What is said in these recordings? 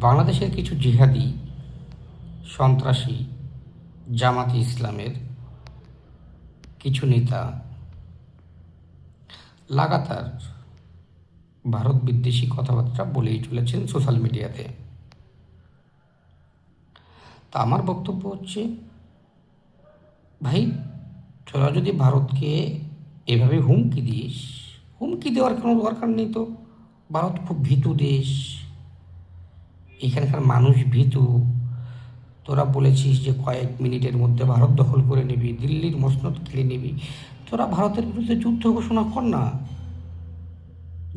বাংলাদেশের কিছু জিহাদি সন্ত্রাসী জামাতে ইসলামের কিছু নেতা লাগাতার ভারত বিদ্বেষী কথাবার্তা বলেই চলেছেন সোশ্যাল মিডিয়াতে। তা আমার বক্তব্য হচ্ছে, ভাই তোরা যদি ভারতকে এভাবে হুমকি দিস, হুমকি দেওয়ার কোনো দরকার নেই তো। ভারত খুব ভীতু দেশ, এখানকার মানুষ ভীতু। তোরা বলেছিস যে কয়েক মিনিটের মধ্যে ভারত দখল করে নিবি, দিল্লির মসনদ কেড়ে নিবি। তোরা ভারতের বিরুদ্ধে যুদ্ধ ঘোষণা কর না,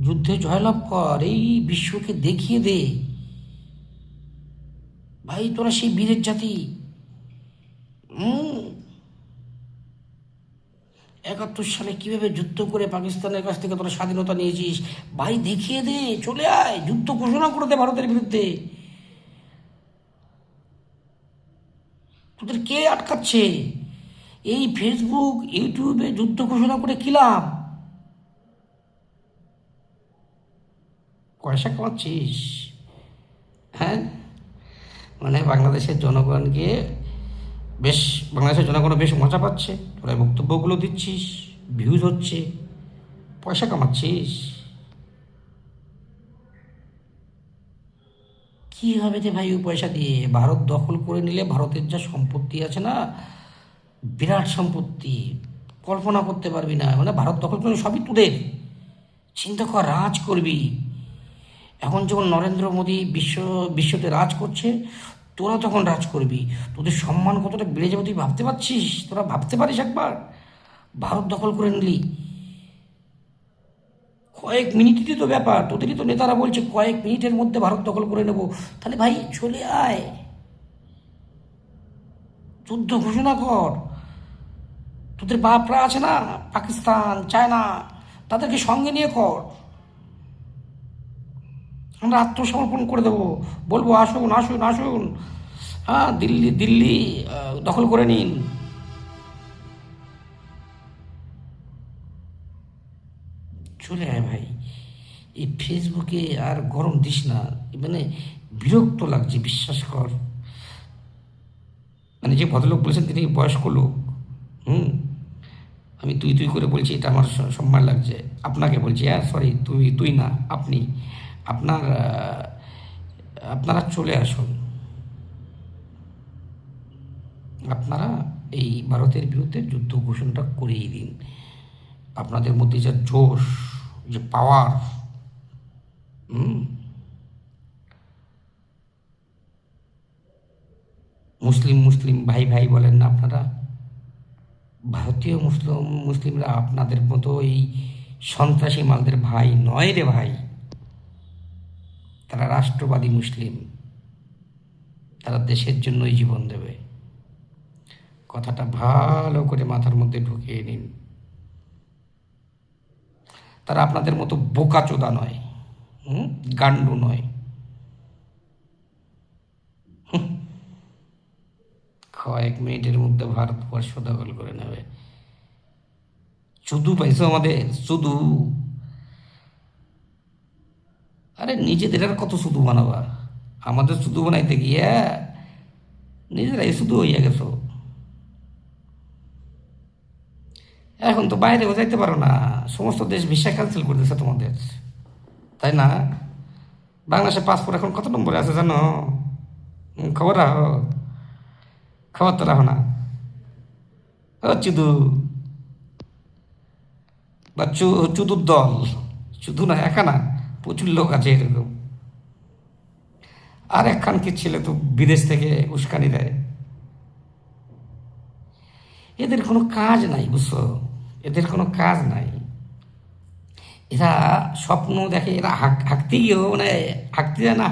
যুদ্ধে জয়লাভ কর, এই বিশ্বকে দেখিয়ে দে ভাই তোরা সেই বীরের জাতি। 71 সালে কিভাবে যুদ্ধ করে পাকিস্তানের কাছ থেকে তোরা স্বাধীনতা নিয়েছিস, ভাই দেখিয়ে দে, চলে আয়, যুদ্ধ ঘোষণা করে দে ভারতের বিরুদ্ধে। তোদের কে আটকাচ্ছে? এই ফেসবুক ইউটিউবে যুদ্ধ ঘোষণা করে কি লাভ? পয়সা কামাচ্ছিস, হ্যাঁ? মানে বাংলাদেশের জনগণ বেশ মজা পাচ্ছে, তোরা বক্তব্যগুলো দিচ্ছিস, ভিউজ হচ্ছে, পয়সা কামাচ্ছিস। কি হবে রে ভাই ওই পয়সা দিয়ে? ভারত দখল করে নিলে ভারতের যা সম্পত্তি আছে না, বিরাট সম্পত্তি, কল্পনা করতে পারবি না। মানে ভারত দখল করে সবই তোদের। চিন্তা কর, রাজ করবি। এখন যখন নরেন্দ্র মোদী বিশ্বতে রাজ করছে, তোরা তখন রাজ করবি। তোদের সম্মান কতটা বেড়ে যাবে তুই ভাবতে পারছিস? তোরা ভাবতে পারিস একবার? ভারত দখল করে নিলি, কয়েক মিনিটেরই তো ব্যাপার। তোদেরই তো নেতারা বলছে কয়েক মিনিটের মধ্যে ভারত দখল করে নেব। তাহলে ভাই চলে আয়, যুদ্ধ ঘোষণা কর। তোদের বাপরা আছে না, পাকিস্তান, চায়না, তাদেরকে সঙ্গে নিয়ে কর। আমরা আত্মসমর্পণ করে দেবো, বলবো আসুন আসুন আসুন, হ্যাঁ দিল্লি দিল্লি দখল করে নিন। চলে আয় ভাই, এই ফেসবুকে আর গরম দিস না। মানে বিরক্ত লাগছে, বিশ্বাস কর। মানে যে ভদ্রলোক বলেছেন তিনি বয়স্ক লোক। হুম আমি তুই তুই করে বলছি, এটা আমার সম্মান লাগছে। আপনাকে বলছি, হ্যাঁ সরি, তুই তুই না, আপনি, আপনার আপনারা চলে আসুন। আপনারা এই ভারতের বিরুদ্ধে যুদ্ধ ঘোষণাটা করেই দিন। আপনাদের মধ্যে যে জোশ, যে পাওয়ার, মুসলিম মুসলিম ভাই ভাই বলেন না আপনারা? ভারতীয় মুসলিমরা আপনাদের মতো এই সন্ত্রাসী মালদের ভাই নয় রে ভাই। তারা রাষ্ট্রবাদী মুসলিম, তারা দেশের জন্যই জীবন দেবে। কথাটা ভালো করে মাথার মধ্যে ঢুকিয়ে নিন। তারা আপনাদের মতো বোকাচোদা নয়, গান্ডু নয়। কয়েক মিনিটের মধ্যে ভারতবর্ষ দখল করে নেবে। শুধু পাইছো আমাদের, শুধু। আরে নিজেদের আর কত শুধু বানাবা? আমাদের শুধু বানাইতে গিয়া নিজেরাই শুধু হইয়া গেছো। এখন তো বাইরেও যাইতে পারো না, সমস্ত দেশ ভিসা ক্যান্সেল করে দিয়েছে তোমাদের, তাই না? বাংলাদেশের পাসপোর্ট এখন কত নম্বরে আছে জানো? খবর রাখো? খবর তো রাখো না। ও চুদু বা চুদুর দল, শুধু না একা না, প্রচুর লোক আছে এরকম। আর একখান কি ছেলে তো বিদেশ থেকে উস্কানি দেয়। এদের কোনো কাজ নাই, বুঝছো? এদের কোনো কাজ নাই। এরা স্বপ্ন দেখে, এরা হাঁকতে গিয়েও মানে হাঁকতে যায় না,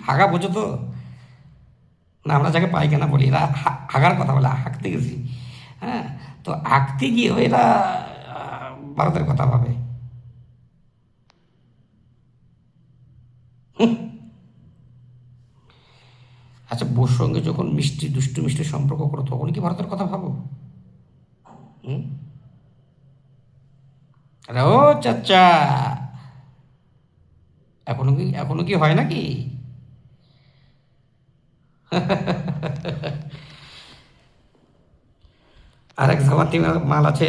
হাগা বোঝো তো? না আমরা যাকে পায়খানা বলি, এরা হাগার কথা বলে, হাঁকতে গেছি। হ্যাঁ, তো হাঁকতে গিয়েও এরা ভারতের কথা ভাবে। আচ্ছা, বোর সঙ্গে যখন দুষ্টু মিষ্টি সম্পর্ক করো তখন কি ভারতের কথা ভাবো? হুম আরে ও চাচা, এখনো কি হয় নাকি? আর এক জামাতি মাল আছে,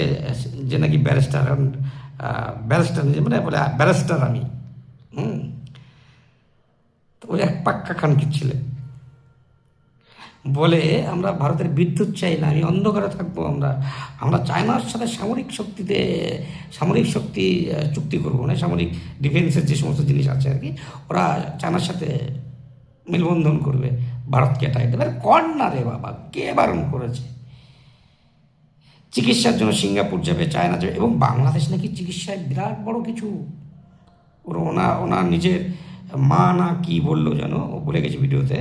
যে নাকি ব্যারিস্টার, ব্যারিস্টার মানে বলে ব্যারিস্টার আমি। হুম। তো ওই এক পাক্কা খানকির ছেলে বলে আমরা ভারতের বিদ্যুৎ চাই না, আমি অন্ধকারে থাকবো, আমরা আমরা চায়নার সাথে সামরিক শক্তি চুক্তি করবো, না সামরিক ডিফেন্সের যে সমস্ত জিনিস আছে আর কি, ওরা চায়নার সাথে মেলবন্ধন করবে, ভারতকে এটাই দেবে। কর না রে বাবা, কে বারণ করেছে? চিকিৎসার জন্য সিঙ্গাপুর যাবে, চায়না যাবে, এবং বাংলাদেশ নাকি চিকিৎসায় বিরাট বড় কিছু। ওনার নিজের মা না কি বললো যেন, ও বলে গেছে ভিডিওতে,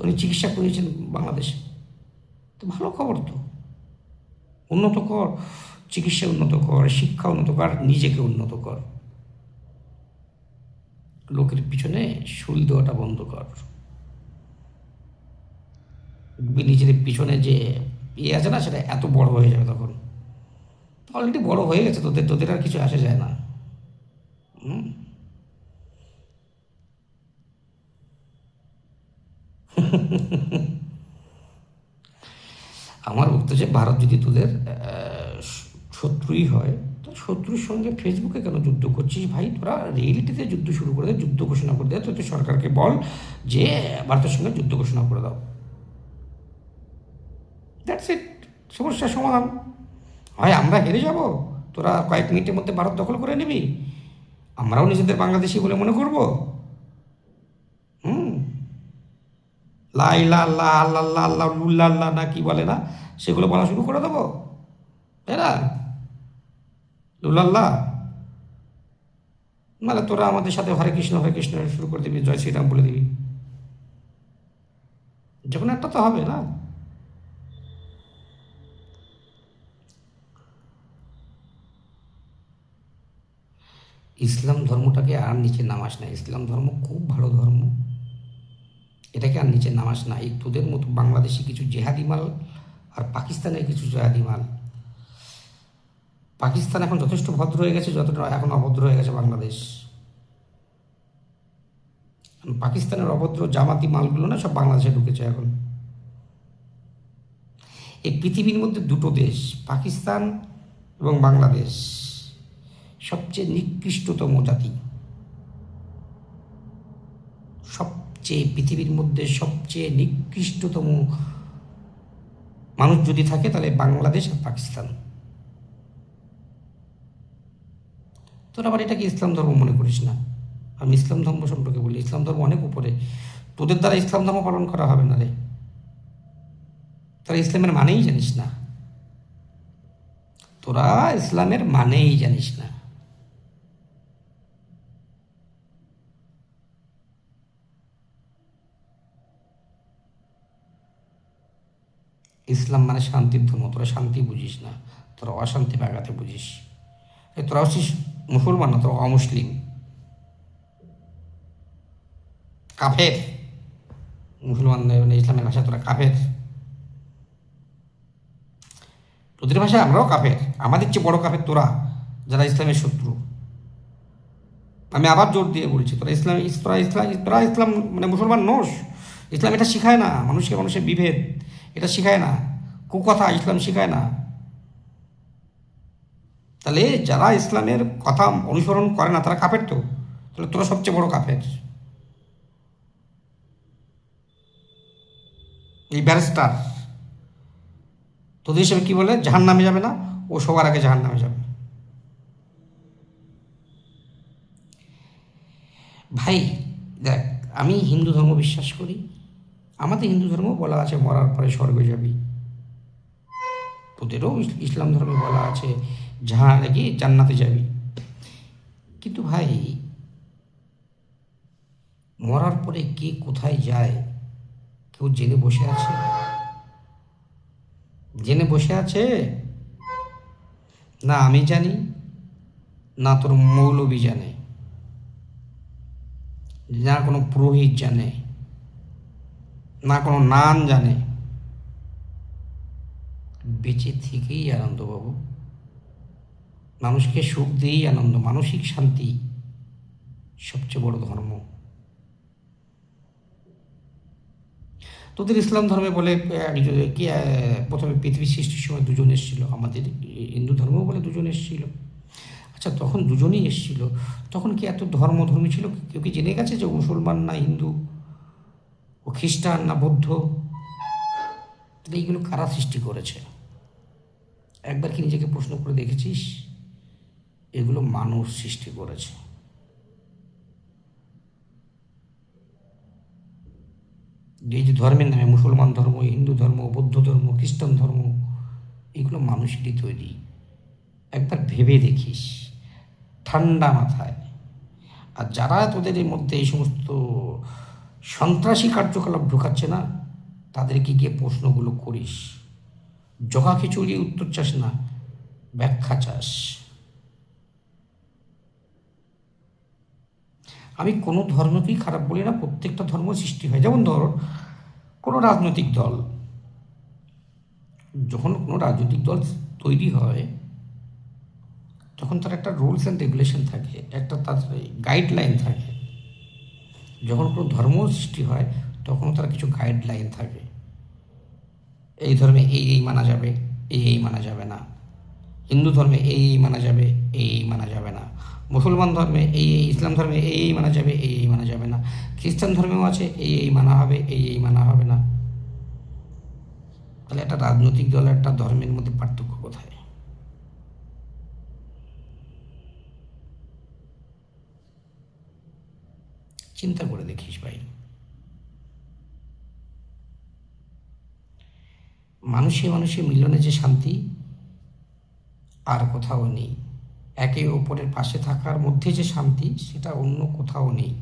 উনি চিকিৎসা করিয়েছেন বাংলাদেশে। তো ভালো খবর তো, উন্নত কর, চিকিৎসা উন্নত কর, শিক্ষা উন্নত কর, নিজেকে উন্নত কর, লোকের পিছনে শুল দেওয়াটা বন্ধ কর। নিজের পিছনে যে ইয়ে আছে না, সেটা এত বড় হয়ে যাবে তখন। অলরেডি বড় হয়ে গেছে, তোদের আর কিছু আসে যায় না। আমার বক্তব্য যে ভারত যদি তোদের শত্রুই হয়, তো শত্রুর সঙ্গে ফেসবুকে কেন যুদ্ধ করছিস ভাই? তোরা রিয়েলিটিতে যুদ্ধ শুরু করে দে, যুদ্ধ ঘোষণা করে দে। তো তুই সরকারকে বল যে ভারতের সঙ্গে যুদ্ধ ঘোষণা করে দাও। দ্যাটস ইট, সমস্যার সমাধান। হয় আমরা হেরে যাব, তোরা কয়েক মিনিটের মধ্যে ভারত দখল করে নিবি, আমরাও নিজেদের বাংলাদেশি বলে মনে করব। হুম। লা ইলাহা ইল্লাল্লাহ, আল্লাহ আল্লাহ লুল্লা আল্লাহ না কি বলে না, সেগুলো বলা শুরু করে দেবো, তাই না? লুল্লাল্লাহ। নাহলে তোরা আমাদের সাথে হরে কৃষ্ণ শুরু করে দিবি, জয় শ্রীরাম বলে দিবি, যে কোনো একটা তো হবে না। ইসলাম ধর্মটাকে আর নিচে নামাস না, ইসলাম ধর্ম খুব ভালো ধর্ম, এটাকে আর নিচে নামাস না। এই তোদের মতো বাংলাদেশি কিছু জেহাদি মাল আর পাকিস্তানের কিছু জেহাদি মাল। পাকিস্তান এখন যথেষ্ট ভদ্র হয়ে গেছে, যতটা এখন অভদ্র হয়ে গেছে বাংলাদেশ। পাকিস্তানের অভদ্র জামাতি মালগুলো না সব বাংলাদেশে ঢুকেছে এখন। এই পৃথিবীর মধ্যে দুটো দেশ, পাকিস্তান এবং বাংলাদেশ, সবচেয়ে নিকৃষ্টতম জাতি। পৃথিবীর মধ্যে সবচেয়ে নিকৃষ্টতম মানুষ যদি থাকে, তাহলে বাংলাদেশ আর পাকিস্তান। তোর আবার এটাকে ইসলাম ধর্ম মনে করিস না। আমি ইসলাম ধর্ম সম্পর্কে বলি, ইসলাম ধর্ম অনেক উপরে। তোদের দ্বারা ইসলাম ধর্ম পালন করা হবে না রে, তোরা ইসলামের মানেই জানিস না, তোরা ইসলামের মানেই জানিস না। ইসলাম মানে শান্তির ধর্ম, তোরা শান্তি বুঝিস না, তোরা অশান্তি বাগাতে বুঝিস। তোরা হচ্ছিস মুসলমান না, তোরা অমুসলিম, কাফের। মুসলমান মানে ইসলামের ভাষা তোরা কাফের, তোদের ভাষায় আমরাও কাফের, আমাদের চেয়ে বড় কাফের তোরা, যারা ইসলামের শত্রু। আমি আবার জোর দিয়ে বলছি, তোরা ইসলাম মানে মুসলমান নোস। ইসলাম এটা শিখায় না, মানুষের বিভেদ এটা শিখায় না, কুকথা ইসলাম শিখায় না। তাহলে যারা ইসলামের কথা অনুসরণ করে না তারা কাফের, তো তাহলে তোরা সবচেয়ে বড় কাফের। এই ব্যারিস্টার তোদের হিসেবে কি বলে, জাহান নামে যাবে না, ও সবার আগে জাহান নামে যাবে। ভাই দেখ, আমি হিন্দু ধর্ম বিশ্বাস করি, আমাদের হিন্দু ধর্ম বলা আছে মরার পরে স্বর্গে যাবি, তোদেরও ইসলাম ধর্মে বলা আছে নাকি জান্নাতে যাবি। কিন্তু ভাই, মরার পরে কে কোথায় যায় কেউ জেনে বসে আছে? জেনে বসে আছে? না আমি জানি, না তোর মৌলবি জানে, না কোনো পুরোহিত জানে, না কোনো নান জানে। বেঁচে থেকেই আনন্দ বাবু, মানুষকে সুখ দিয়েই আনন্দ, মানসিক শান্তি সবচেয়ে বড় ধর্ম। তোদের ইসলাম ধর্মে বলে একজন কি প্রথমে পৃথিবীর সৃষ্টির সময় দুজন এসেছিল, আমাদের হিন্দু ধর্মও বলে দুজন এসেছিল। আচ্ছা, তখন দুজনেই এসেছিল, তখন কি এত ধর্মধর্মী ছিল? কেউ কি জেনে গেছে যে মুসলমান না হিন্দু, ও খ্রিস্টান না বৌদ্ধ? তাহলে এইগুলো কারা সৃষ্টি করেছে? একবার কি নিজেকে প্রশ্ন করে দেখেছিস? এগুলো মানুষ সৃষ্টি করেছে। এই যে ধর্মের নামে মুসলমান ধর্ম, হিন্দু ধর্ম, বৌদ্ধ ধর্ম, খ্রিস্টান ধর্ম, এগুলো মানুষেরই তৈরি। একবার ভেবে দেখিস ঠান্ডা মাথায়। আর যারা তোদের এর মধ্যে এই সমস্ত সন্ত্রাসী কার্যকলাপ ঢুকাচ্ছে না, তাদেরকে গিয়ে প্রশ্নগুলো করিস। জগা খিচুড়ি উত্তর চাস না, ব্যাখ্যা চাস। আমি কোনো ধর্মকেই খারাপ বলি না, প্রত্যেকটা ধর্ম সৃষ্টি হয়। যেমন ধর, কোনো রাজনৈতিক দল, যখন কোনো রাজনৈতিক দল তৈরি হয় তখন তার একটা রুলস অ্যান্ড রেগুলেশন থাকে, একটা তার গাইডলাইন থাকে। যখন কোনো ধর্ম সৃষ্টি হয় তখন তার কিছু গাইডলাইন থাকে। এই ধর্মে এই মানা যাবে, এই মানা যাবে না। হিন্দু ধর্মে এই মানা যাবে, এই মানা যাবে না। মুসলমান ধর্মে ইসলাম ধর্মে এই মানা যাবে, এই মানা যাবে না। খ্রিস্টান ধর্মেও আছে এই মানা হবে, এই মানা হবে না। তাহলে একটা রাজনৈতিক দল একটা ধর্মের মধ্যে পার্থক্য কোথায়? চিন্তা করে দেখিস ভাই। মানুষে মানুষে মিলনে যে শান্তি আর কোথাও নেই। একে অপরের পাশে থাকার মধ্যে যে শান্তি, সেটা অন্য কোথাও নেই।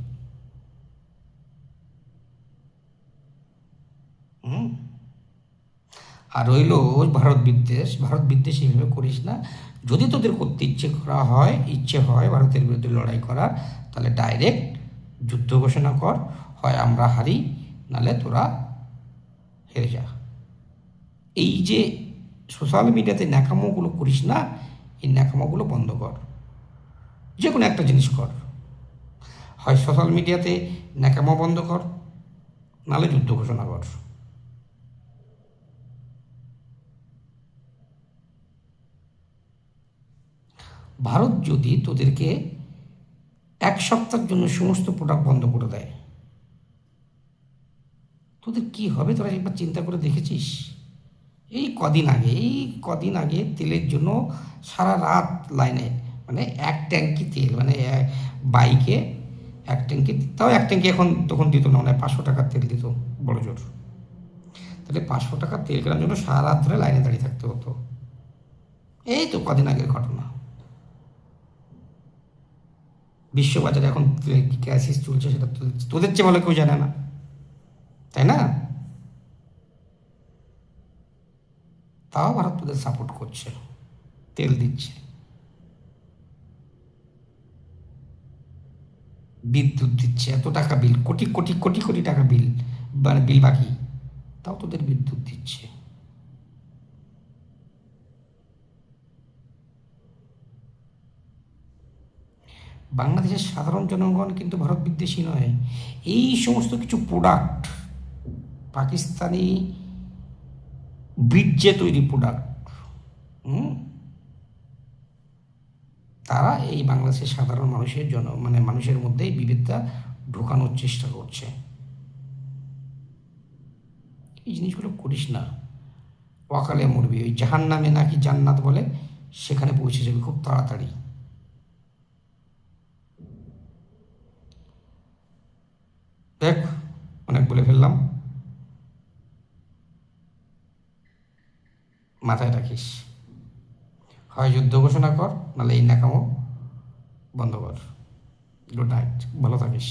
হুম। আর রইল ভারত বিদ্বেষ। ভারত বিদ্বেষ এইভাবে করিস না। যদি তোদের করতে ইচ্ছে হয় ভারতের বিরুদ্ধে লড়াই করার, তাহলে ডাইরেক্ট যুদ্ধ ঘোষণা কর। হয় আমরা হারি, নাহলে তোরা হেরে যা। এই যে সোশ্যাল মিডিয়াতে ন্যাকামোগুলো করিস না, এই ন্যাকামোগুলো বন্ধ কর। যে কোনো একটা জিনিস কর, হয় সোশ্যাল মিডিয়াতে ন্যাকামো বন্ধ কর, নাহলে যুদ্ধ ঘোষণা কর। ভারত যদি তোদেরকে 1 সপ্তাহের জন্য সমস্ত প্রোডাক্ট বন্ধ করে দেয়, তোদের কি হবে তোরা একবার চিন্তা করে দেখেছিস? এই কদিন আগে তেলের জন্য সারা রাত লাইনে, মানে 1 ট্যাঙ্কি তেল, মানে বাইকে 1 ট্যাঙ্কি, তাও 1 ট্যাঙ্কি এখন তখন দিত না, মানে 500 টাকার তেল দিত বড় জোর। তাহলে 500 টাকার তেল কেনার জন্য সারা রাত ধরে লাইনে দাঁড়িয়ে থাকতে হতো। এই তো কদিন আগের ঘটনা। বিশ্ববাজারে এখন কি ক্রাইসিস চলছে, সেটা তোদের চেয়ে ভালো কেউ জানে না, তাই না? তাও ভারত তোদের সাপোর্ট করছে, তেল দিচ্ছে, বিদ্যুৎ দিচ্ছে, এত টাকা বিল, কোটি কোটি কোটি কোটি টাকা বিল, মানে বিল বাকি, তাও তোদের বিদ্যুৎ দিচ্ছে। বাংলাদেশের সাধারণ জনগণ কিন্তু ভারত বিদ্বেষী নয়। এই সমস্ত কিছু প্রোডাক্ট, পাকিস্তানি বীর্যে তৈরি প্রোডাক্ট, তারা এই বাংলাদেশের সাধারণ মানুষের মানে মানুষের মধ্যেই বিবিধতা ঢোকানোর চেষ্টা করছে। এই জিনিসগুলো করিস না, অকালে মরবি। ওই জাহান নামে নাকি জান্নাত বলে, সেখানে পৌঁছে যাবে খুব তাড়াতাড়ি। দেখ, অনেক বলে ফেললাম, মাথায় রাখিস। হয় যুদ্ধ ঘোষণা কর, নাহলে এই ন্যাকামো বন্ধ কর। গুড নাইট, ভালো থাকিস।